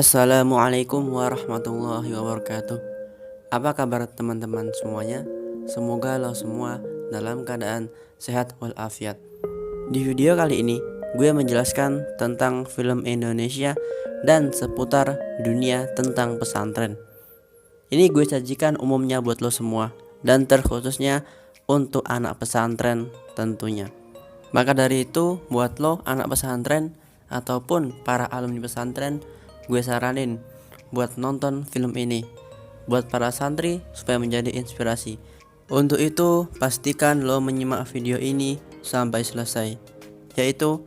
Assalamualaikum warahmatullahi wabarakatuh. Apa kabar teman-teman semuanya? Semoga lo semua dalam keadaan sehat walafiat. Di video kali ini gue menjelaskan tentang film Indonesia dan seputar dunia tentang pesantren. Ini gue sajikan umumnya buat lo semua dan terkhususnya untuk anak pesantren tentunya. Maka dari itu buat lo anak pesantren ataupun para alumni pesantren, gue saranin buat nonton film ini buat para santri supaya menjadi inspirasi. Untuk itu pastikan lo menyimak video ini sampai selesai, yaitu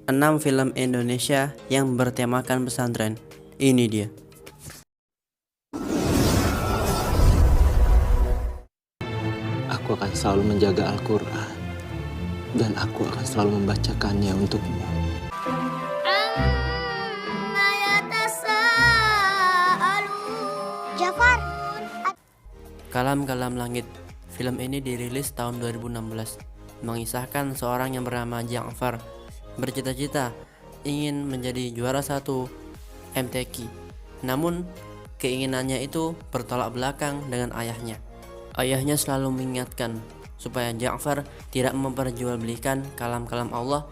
6 film Indonesia yang bertemakan pesantren. Ini dia. Aku akan selalu menjaga Al-Quran dan aku akan selalu membacakannya untukmu. Jafar. Kalam-Kalam Langit. Film ini dirilis tahun 2016, mengisahkan seorang yang bernama Ja'far bercita-cita ingin menjadi juara 1 MTQ. Namun keinginannya itu bertolak belakang dengan ayahnya. Ayahnya selalu mengingatkan supaya Ja'far tidak memperjualbelikan kalam-kalam Allah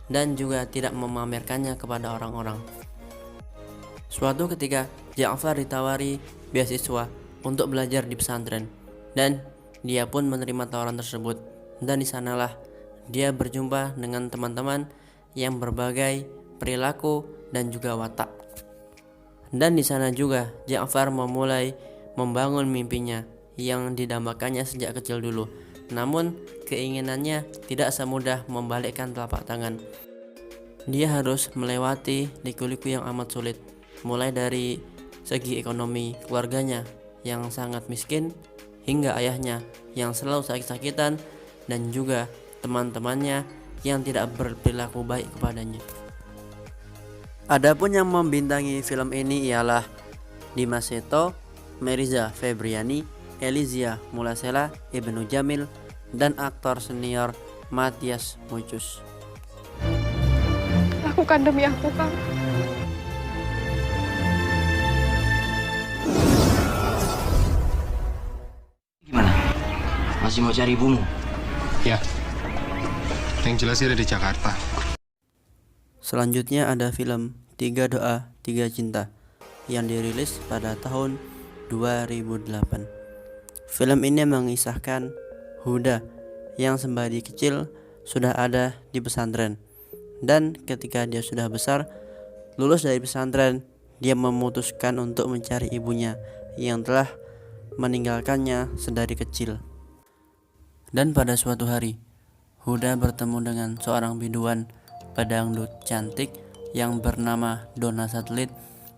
dan juga tidak memamerkannya kepada orang-orang. Suatu ketika Ja'far ditawari beasiswa untuk belajar di pesantren dan dia pun menerima tawaran tersebut, dan di sanalah dia berjumpa dengan teman-teman yang berbagai perilaku dan juga watak. Dan di sana juga Ja'far memulai membangun mimpinya yang didambakannya sejak kecil dulu. Namun keinginannya tidak semudah membalikkan telapak tangan. Dia harus melewati liku-liku yang amat sulit, mulai dari segi ekonomi keluarganya yang sangat miskin, hingga ayahnya yang selalu sakit-sakitan, dan juga teman-temannya yang tidak berperilaku baik kepadanya. Adapun yang membintangi film ini ialah Dimas Seto, Meriza Febriani, Elizia Mulasela, Ibnu Jamil, dan aktor senior Matias Mucus. Lakukan demi aku, Kang. Gimana? Masih mau cari ibumu? Ya, yang jelas dia ada di Jakarta. Selanjutnya ada film 3 Doa 3 Cinta yang dirilis pada tahun 2008. Film ini mengisahkan Huda yang sembari kecil sudah ada di pesantren, dan ketika dia sudah besar, lulus dari pesantren, dia memutuskan untuk mencari ibunya yang telah meninggalkannya sedari kecil. Dan pada suatu hari, Huda bertemu dengan seorang biduan pedangdut cantik yang bernama Donna Satelit,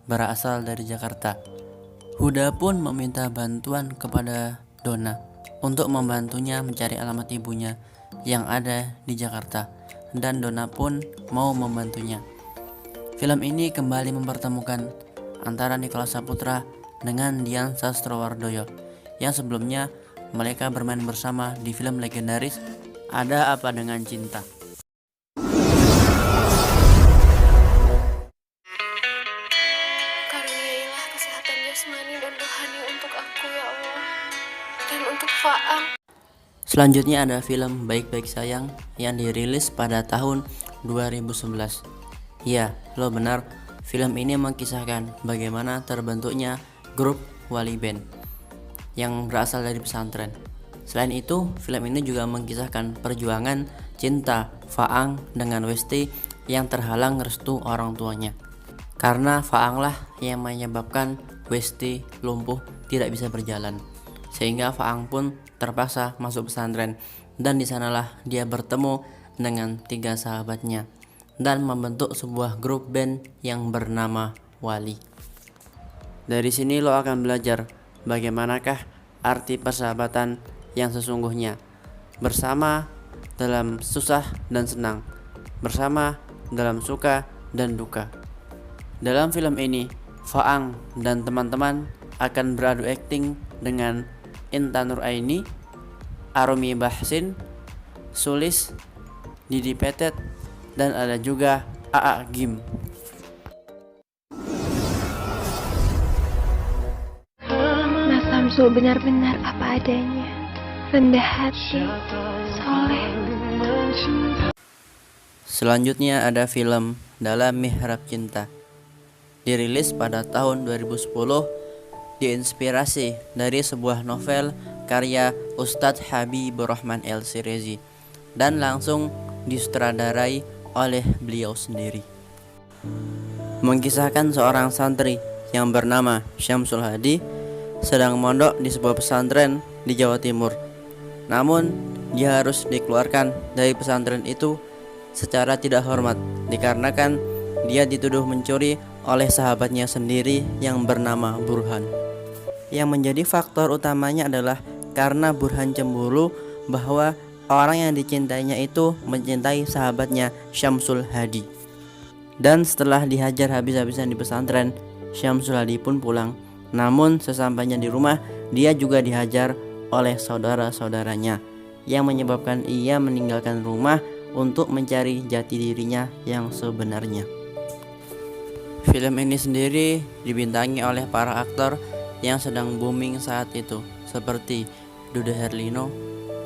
berasal dari Jakarta. Huda pun meminta bantuan kepada Donna untuk membantunya mencari alamat ibunya yang ada di Jakarta, dan Donna pun mau membantunya. Film ini kembali mempertemukan antara Nicholas Saputra dengan Dian Sastrowardoyo yang sebelumnya mereka bermain bersama di film legendaris Ada Apa Dengan Cinta. Karuniailah kesehatan jasmani dan rohani untuk aku, ya Allah, dan untuk Faang. Selanjutnya ada film Baik-Baik Sayang yang dirilis pada tahun 2011. Ya, lo benar, film ini mengisahkan bagaimana terbentuknya grup Wali Band yang berasal dari pesantren. Selain itu, film ini juga mengisahkan perjuangan cinta Faang dengan Westi yang terhalang restu orang tuanya. Karena Faang lah yang menyebabkan Westi lumpuh tidak bisa berjalan, sehingga Faang pun terpaksa masuk pesantren, dan di sanalah dia bertemu dengan 3 sahabatnya dan membentuk sebuah grup band yang bernama Wali. Dari sini lo akan belajar bagaimanakah arti persahabatan yang sesungguhnya, bersama dalam susah dan senang, bersama dalam suka dan duka. Dalam film ini, Faang dan teman-teman akan beradu akting dengan Intan Nuraini, Arumi Bahsin, Sulis, Didi Petet, dan ada juga AA Gim. Samsul benar-benar apa adanya, rendah hati, soleh. Selanjutnya ada film Dalam Mihrab Cinta. Dirilis pada tahun 2010, diinspirasi dari sebuah novel karya Ustadz Habibur Rahman El-Shirezi dan langsung disutradarai oleh beliau sendiri. Mengisahkan seorang santri yang bernama Syamsul Hadi sedang mondok di sebuah pesantren di Jawa Timur. Namun, dia harus dikeluarkan dari pesantren itu secara tidak hormat dikarenakan dia dituduh mencuri oleh sahabatnya sendiri yang bernama Burhan. Yang menjadi faktor utamanya adalah karena Burhan cemburu bahwa orang yang dicintainya itu mencintai sahabatnya Syamsul Hadi. Dan setelah dihajar habis-habisan di pesantren, Syamsul Hadi pun pulang. Namun sesampainya di rumah, dia juga dihajar oleh saudara-saudaranya yang menyebabkan ia meninggalkan rumah untuk mencari jati dirinya yang sebenarnya. Film ini sendiri dibintangi oleh para aktor yang sedang booming saat itu, seperti Dude Herlino,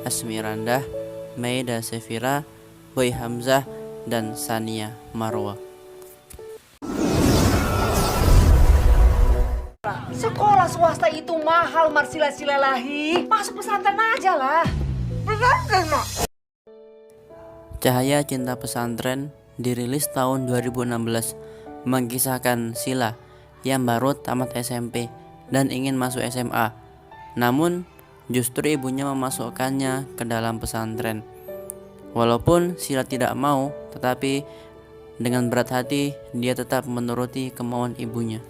Asmirandah, Maida Sefira, Boy Hamzah, dan Sania Marwa. Sekolah swasta itu mahal, Marsilasilahi. Masuk pesantren aja lah. Pesantren, Mak. Cahaya Cinta Pesantren dirilis tahun 2016, mengisahkan Sila yang baru tamat SMP dan ingin masuk SMA. Namun justru ibunya memasukkannya ke dalam pesantren. Walaupun Sila tidak mau, tetapi dengan berat hati dia tetap menuruti kemauan ibunya.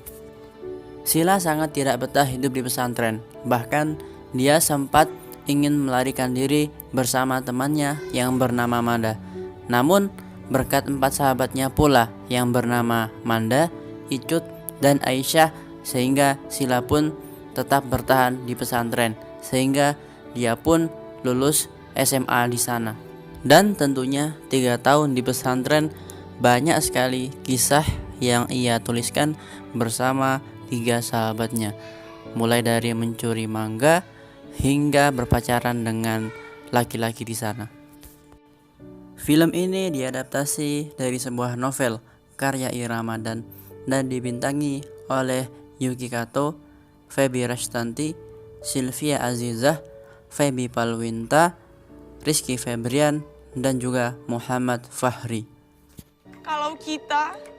Sila sangat tidak betah hidup di pesantren. Bahkan dia sempat ingin melarikan diri bersama temannya yang bernama Manda. Namun berkat 4 sahabatnya pula yang bernama Manda, Icut, dan Aisyah, sehingga Sila pun tetap bertahan di pesantren, sehingga dia pun lulus SMA di sana. Dan tentunya 3 tahun di pesantren banyak sekali kisah yang ia tuliskan bersama 3 sahabatnya, mulai dari mencuri mangga hingga berpacaran dengan laki-laki di sana. Film ini diadaptasi dari sebuah novel karya I. Ramadan dan dibintangi oleh Yuki Kato, Feby Rashtanti, Sylvia Azizah, Feby Palwinta, Rizky Febrian, dan juga Muhammad Fahri. Kalau kita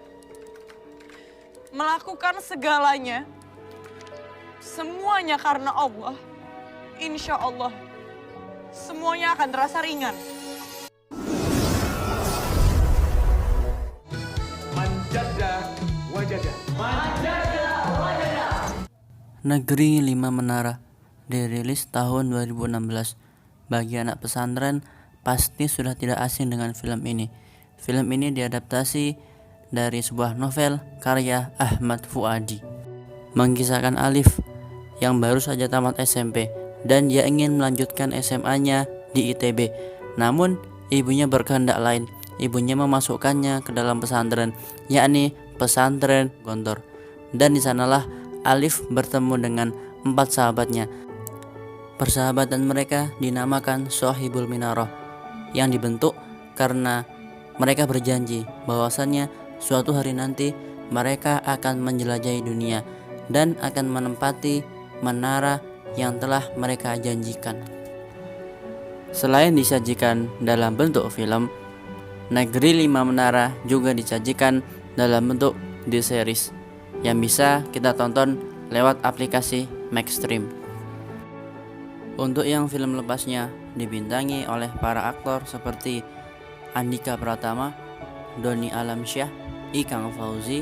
melakukan segalanya, semuanya karena Allah, insya Allah semuanya akan terasa ringan. Negeri Lima Menara dirilis tahun 2016. Bagi anak pesantren pasti sudah tidak asing dengan film ini. Film ini diadaptasi dari sebuah novel karya Ahmad Fuadi, mengisahkan Alif yang baru saja tamat SMP dan dia ingin melanjutkan SMA-nya di ITB. Namun ibunya berkehendak lain. Ibunya memasukkannya ke dalam pesantren, yakni pesantren Gontor. Dan di sanalah Alif bertemu dengan 4 sahabatnya. Persahabatan mereka dinamakan Sohibul Minarah, yang dibentuk karena mereka berjanji bahwasannya suatu hari nanti mereka akan menjelajahi dunia dan akan menempati menara yang telah mereka janjikan. Selain disajikan dalam bentuk film, Negeri Lima Menara juga disajikan dalam bentuk The Series yang bisa kita tonton lewat aplikasi Maxstream. Untuk yang film lepasnya dibintangi oleh para aktor seperti Andika Pratama, Doni Alamsyah, Ikang Fauzi,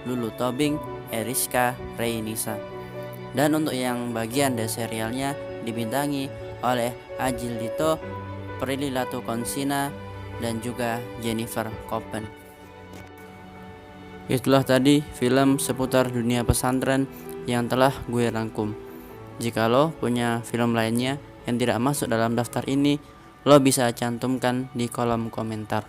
Lulu Tobing, Eriska Reinisa. Dan untuk yang bagian The Serialnya dibintangi oleh Ajil Dito, Prilly Latukonsina, dan juga Jennifer Koppen. Itulah tadi film seputar dunia pesantren yang telah gue rangkum. Jika lo punya film lainnya yang tidak masuk dalam daftar ini, lo bisa cantumkan di kolom komentar.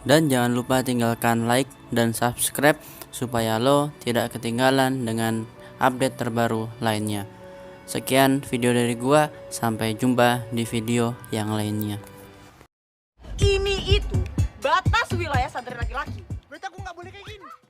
Dan jangan lupa tinggalkan like dan subscribe supaya lo tidak ketinggalan dengan update terbaru lainnya. Sekian video dari gua, sampai jumpa di video yang lainnya. Ini itu batas wilayah santri laki-laki. Berarti aku nggak boleh kayak gini.